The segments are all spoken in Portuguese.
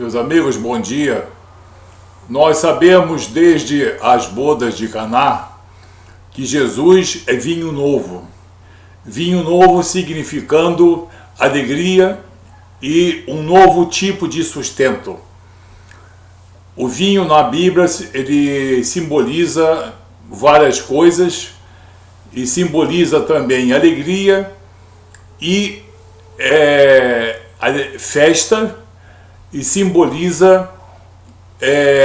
Meus amigos, bom dia. Nós sabemos desde as bodas de Caná que Jesus é vinho novo. Vinho novo significando alegria e um novo tipo de sustento. O vinho na Bíblia, ele simboliza várias coisas e simboliza também alegria e festa, e simboliza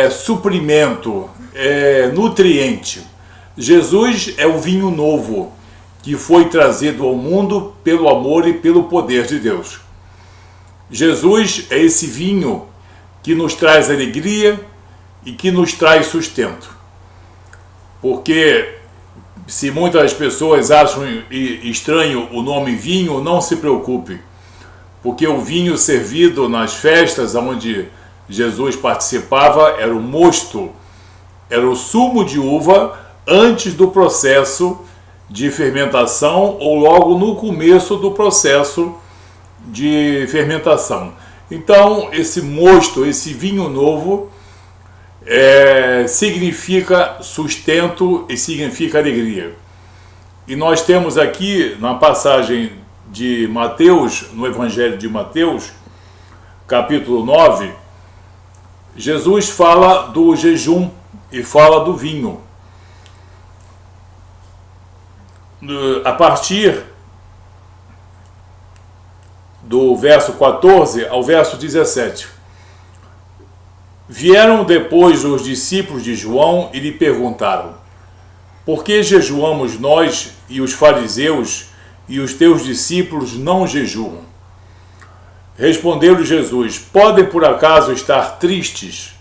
suprimento, nutriente. Jesus é o vinho novo que foi trazido ao mundo pelo amor e pelo poder de Deus. Jesus é esse vinho que nos traz alegria e que nos traz sustento. Porque se muitas pessoas acham estranho o nome vinho, não se preocupe, porque o vinho servido nas festas onde Jesus participava era o mosto, era o sumo de uva antes do processo de fermentação ou logo no começo do processo de fermentação. Então, esse mosto, esse vinho novo, significa sustento e significa alegria. E nós temos aqui na passagem de Mateus, no Evangelho de Mateus, capítulo 9, Jesus fala do jejum e fala do vinho. A partir do verso 14 ao verso 17. Vieram depois os discípulos de João e lhe perguntaram: por que jejuamos nós e os fariseus e os teus discípulos não jejuam? Respondeu-lhe Jesus: podem por acaso estar tristes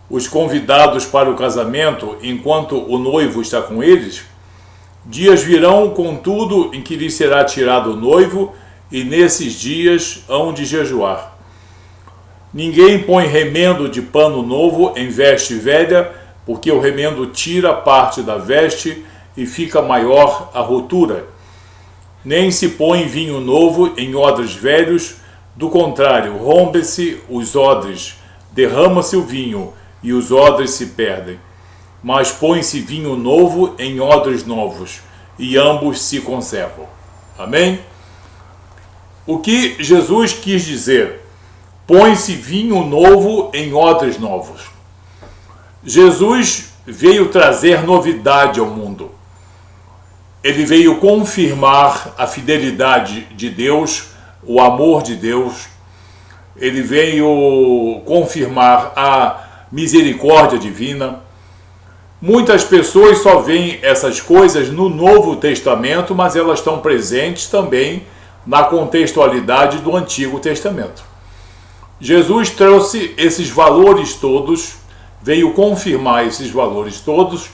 os convidados para o casamento enquanto o noivo está com eles? Dias virão, contudo, em que lhes será tirado o noivo, e nesses dias hão de jejuar. Ninguém põe remendo de pano novo em veste velha, porque o remendo tira parte da veste e fica maior a rotura. Nem se põe vinho novo em odres velhos, do contrário, rompe-se os odres, derrama-se o vinho e os odres se perdem. Mas põe-se vinho novo em odres novos, e ambos se conservam. Amém? O que Jesus quis dizer? Põe-se vinho novo em odres novos. Jesus veio trazer novidade ao mundo. Ele veio confirmar a fidelidade de Deus, o amor de Deus. Ele veio confirmar a misericórdia divina. Muitas pessoas só veem essas coisas no Novo Testamento, mas elas estão presentes também na contextualidade do Antigo Testamento. Jesus trouxe esses valores todos, veio confirmar esses valores todos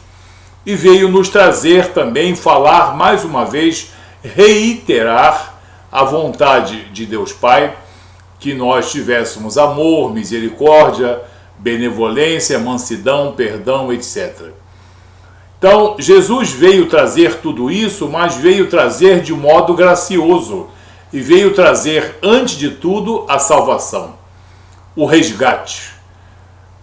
e veio nos trazer também, falar mais uma vez, reiterar a vontade de Deus Pai, que nós tivéssemos amor, misericórdia, benevolência, mansidão, perdão, etc. Então, Jesus veio trazer tudo isso, mas veio trazer de modo gracioso e veio trazer, antes de tudo, a salvação, o resgate.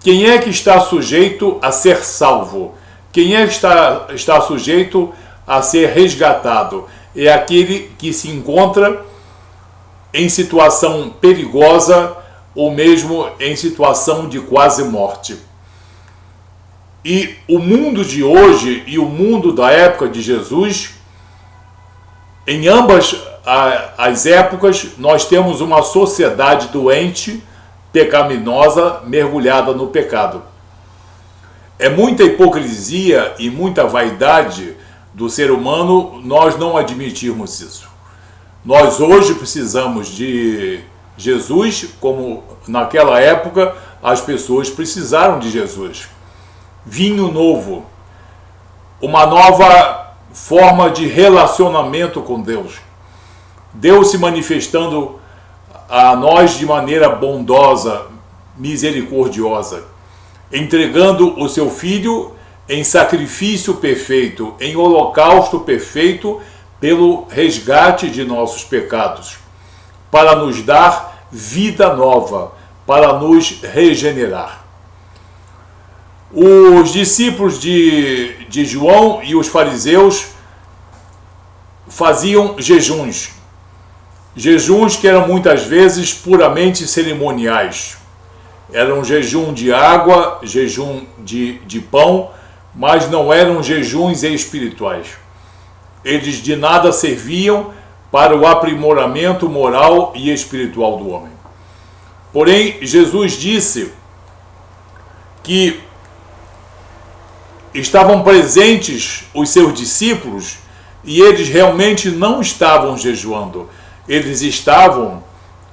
Quem é que está sujeito a ser salvo? Quem é que está sujeito a ser resgatado? É aquele que se encontra em situação perigosa ou mesmo em situação de quase morte. E o mundo de hoje e o mundo da época de Jesus, em ambas as épocas, nós temos uma sociedade doente, pecaminosa, mergulhada no pecado. É muita hipocrisia e muita vaidade do ser humano nós não admitirmos isso. Nós hoje precisamos de Jesus, como naquela época as pessoas precisaram de Jesus. Vinho novo, uma nova forma de relacionamento com Deus. Deus se manifestando a nós de maneira bondosa, misericordiosa, entregando o seu Filho em sacrifício perfeito, em holocausto perfeito, pelo resgate de nossos pecados, para nos dar vida nova, para nos regenerar. Os discípulos de João e os fariseus faziam jejuns que eram muitas vezes puramente cerimoniais. Era um jejum de água, jejum de pão, mas não eram jejuns espirituais. Eles de nada serviam para o aprimoramento moral e espiritual do homem. Porém, Jesus disse que estavam presentes os seus discípulos e eles realmente não estavam jejuando. Eles estavam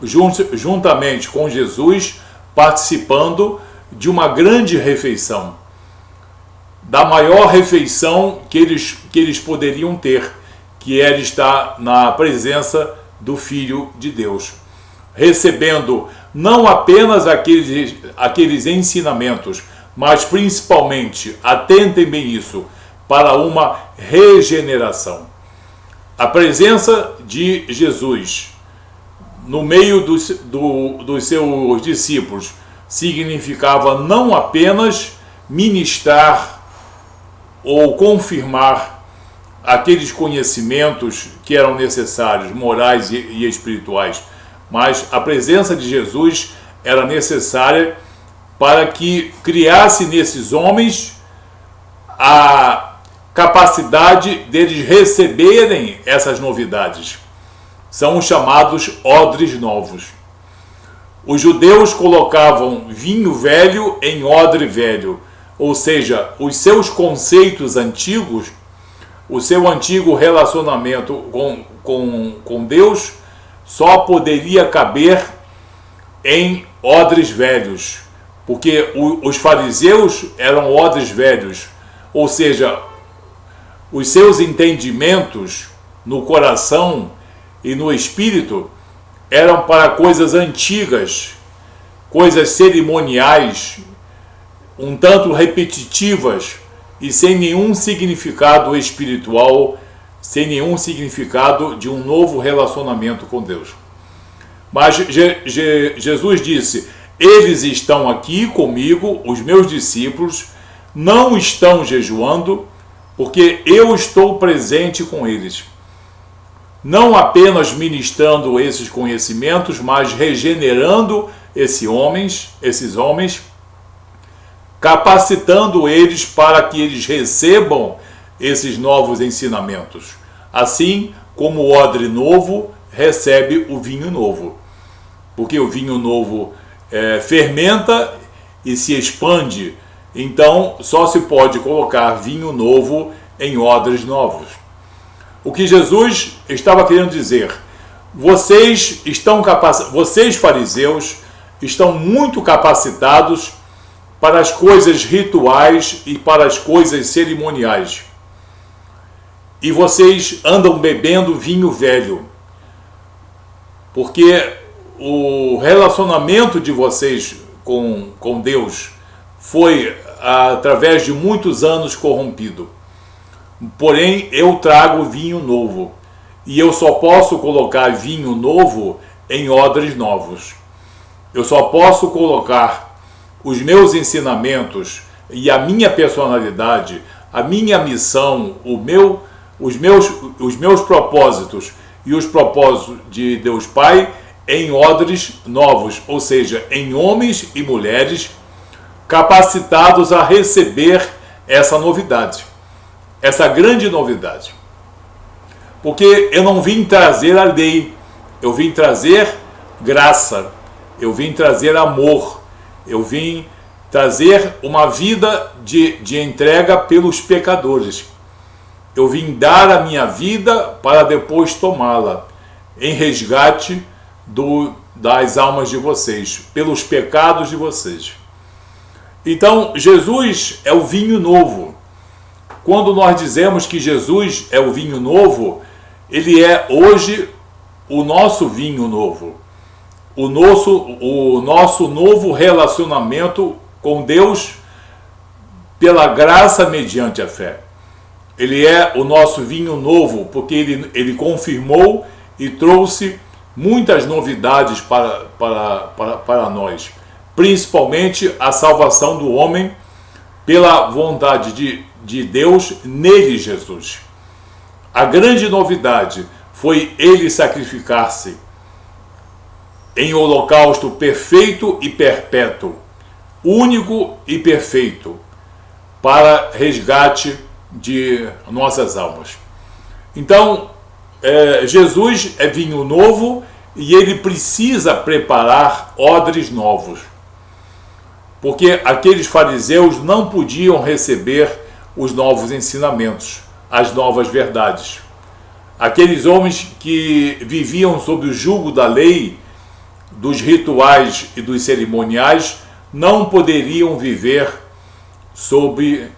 juntamente com Jesus participando de uma grande refeição, da maior refeição que eles poderiam ter, que era estar na presença do Filho de Deus, recebendo não apenas aqueles ensinamentos, mas principalmente, atentem bem isso, para uma regeneração. A presença de Jesus no meio dos seus discípulos significava não apenas ministrar ou confirmar aqueles conhecimentos que eram necessários, morais e espirituais, mas a presença de Jesus era necessária para que criasse nesses homens a capacidade deles receberem essas novidades. São os chamados odres novos. Os judeus colocavam vinho velho em odre velho, ou seja, os seus conceitos antigos, o seu antigo relacionamento com Deus só poderia caber em odres velhos, porque os fariseus eram odres velhos, ou seja, os seus entendimentos no coração e no espírito eram para coisas antigas, coisas cerimoniais, um tanto repetitivas e sem nenhum significado espiritual, sem nenhum significado de um novo relacionamento com Deus. Mas Jesus disse: eles estão aqui comigo, os meus discípulos, não estão jejuando, porque eu estou presente com eles. Não apenas ministrando esses conhecimentos, mas regenerando esses homens, capacitando eles para que eles recebam esses novos ensinamentos. Assim como o odre novo recebe o vinho novo. Porque o vinho novo fermenta e se expande. Então, só se pode colocar vinho novo em odres novos. O que Jesus estava querendo dizer: vocês fariseus estão muito capacitados para as coisas rituais e para as coisas cerimoniais. E vocês andam bebendo vinho velho. Porque o relacionamento de vocês com Deus foi através de muitos anos corrompido. Porém, eu trago vinho novo, e eu só posso colocar vinho novo em odres novos. Eu só posso colocar os meus ensinamentos e a minha personalidade, a minha missão, os meus propósitos e os propósitos de Deus Pai em odres novos, ou seja, em homens e mulheres capacitados a receber essa novidade, essa grande novidade. Porque eu não vim trazer a lei, eu vim trazer graça, eu vim trazer amor, eu vim trazer uma vida de entrega pelos pecadores. Eu vim dar a minha vida para depois tomá-la, em resgate das almas de vocês, pelos pecados de vocês. Então, Jesus é o vinho novo. Quando nós dizemos que Jesus é o vinho novo, ele é hoje o nosso vinho novo. O nosso novo relacionamento com Deus pela graça mediante a fé. Ele é o nosso vinho novo, porque ele confirmou e trouxe muitas novidades para nós. principalmente a salvação do homem pela vontade de Deus nele, Jesus. A grande novidade foi ele sacrificar-se em holocausto perfeito e perpétuo, único e perfeito, para resgate de nossas almas. Então, Jesus é vinho novo e ele precisa preparar odres novos, porque aqueles fariseus não podiam receber os novos ensinamentos, as novas verdades. Aqueles homens que viviam sob o jugo da lei, dos rituais e dos cerimoniais, não poderiam viver sob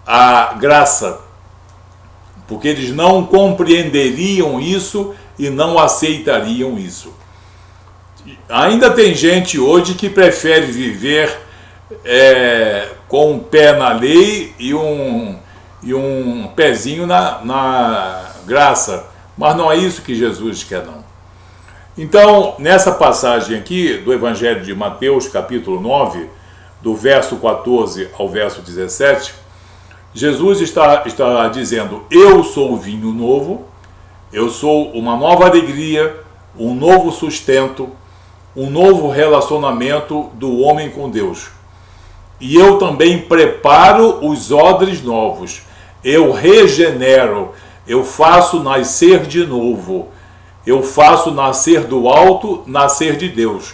a graça, porque eles não compreenderiam isso e não aceitariam isso. Ainda tem gente hoje que prefere viver com um pé na lei e um pezinho na graça, mas não é isso que Jesus quer, não. Então, nessa passagem aqui do Evangelho de Mateus, capítulo 9, do verso 14 ao verso 17, Jesus está dizendo: eu sou o vinho novo, eu sou uma nova alegria, um novo sustento, um novo relacionamento do homem com Deus. E eu também preparo os odres novos, eu regenero, eu faço nascer de novo, eu faço nascer do alto, nascer de Deus,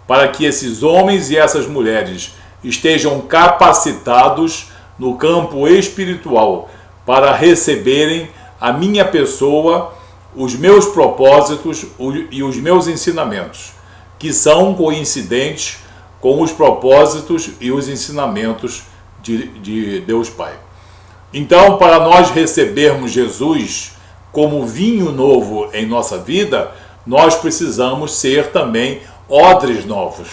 para que esses homens e essas mulheres estejam capacitados no campo espiritual para receberem a minha pessoa, os meus propósitos e os meus ensinamentos, que são coincidentes com os propósitos e os ensinamentos de Deus Pai. Então, para nós recebermos Jesus como vinho novo em nossa vida, nós precisamos ser também odres novos.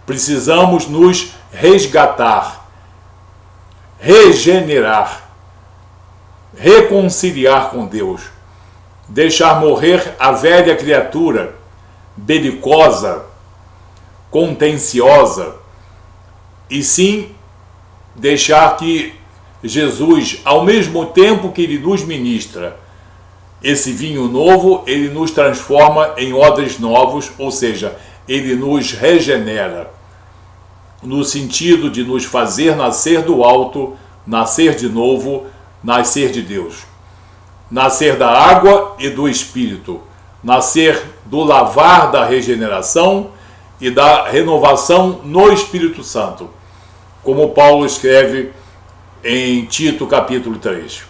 Precisamos nos resgatar, regenerar, reconciliar com Deus, deixar morrer a velha criatura belicosa, contenciosa, e sim deixar que Jesus, ao mesmo tempo que ele nos ministra esse vinho novo, ele nos transforma em odres novos, ou seja, ele nos regenera, no sentido de nos fazer nascer do alto, nascer de novo, nascer de Deus, nascer da água e do Espírito, nascer do lavar da regeneração e da renovação no Espírito Santo, como Paulo escreve em Tito capítulo 3.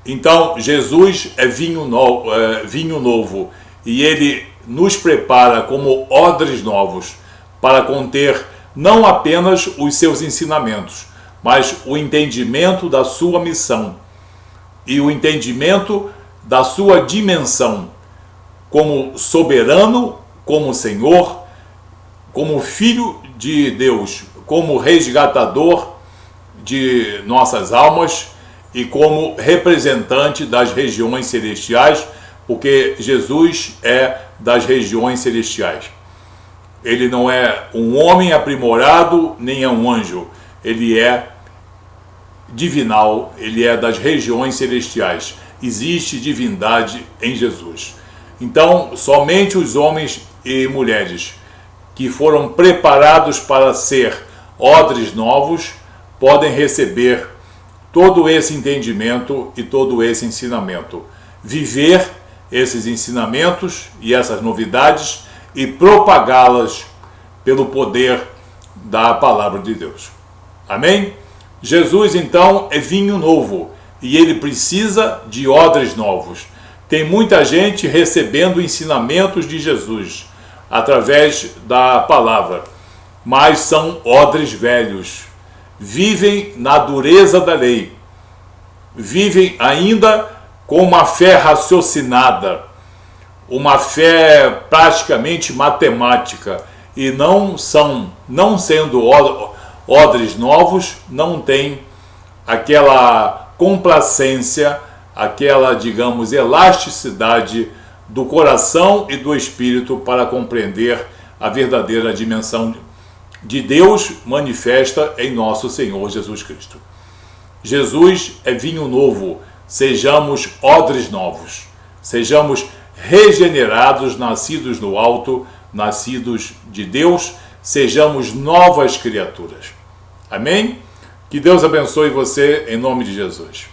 Então, Jesus é vinho novo e ele nos prepara como odres novos para conter não apenas os seus ensinamentos, mas o entendimento da sua missão e o entendimento da sua dimensão como soberano, como Senhor, como Filho de Deus, como resgatador de nossas almas e como representante das regiões celestiais, porque Jesus é das regiões celestiais. Ele não é um homem aprimorado, nem é um anjo. Ele é divinal, ele é das regiões celestiais. Existe divindade em Jesus. Então, somente os homens e mulheres que foram preparados para ser odres novos podem receber todo esse entendimento e todo esse ensinamento. Viver esses ensinamentos e essas novidades e propagá-las pelo poder da palavra de Deus. Amém? Jesus, então, é vinho novo e ele precisa de odres novos. Tem muita gente recebendo ensinamentos de Jesus através da palavra, mas são odres velhos. Vivem na dureza da lei, vivem ainda com uma fé raciocinada, uma fé praticamente matemática, e não sendo odres novos, não tem aquela complacência, aquela, digamos, elasticidade do coração e do espírito para compreender a verdadeira dimensão de Deus manifesta em nosso Senhor Jesus Cristo. Jesus é vinho novo, sejamos odres novos, sejamos regenerados, nascidos do alto, nascidos de Deus, sejamos novas criaturas. Amém? Que Deus abençoe você em nome de Jesus.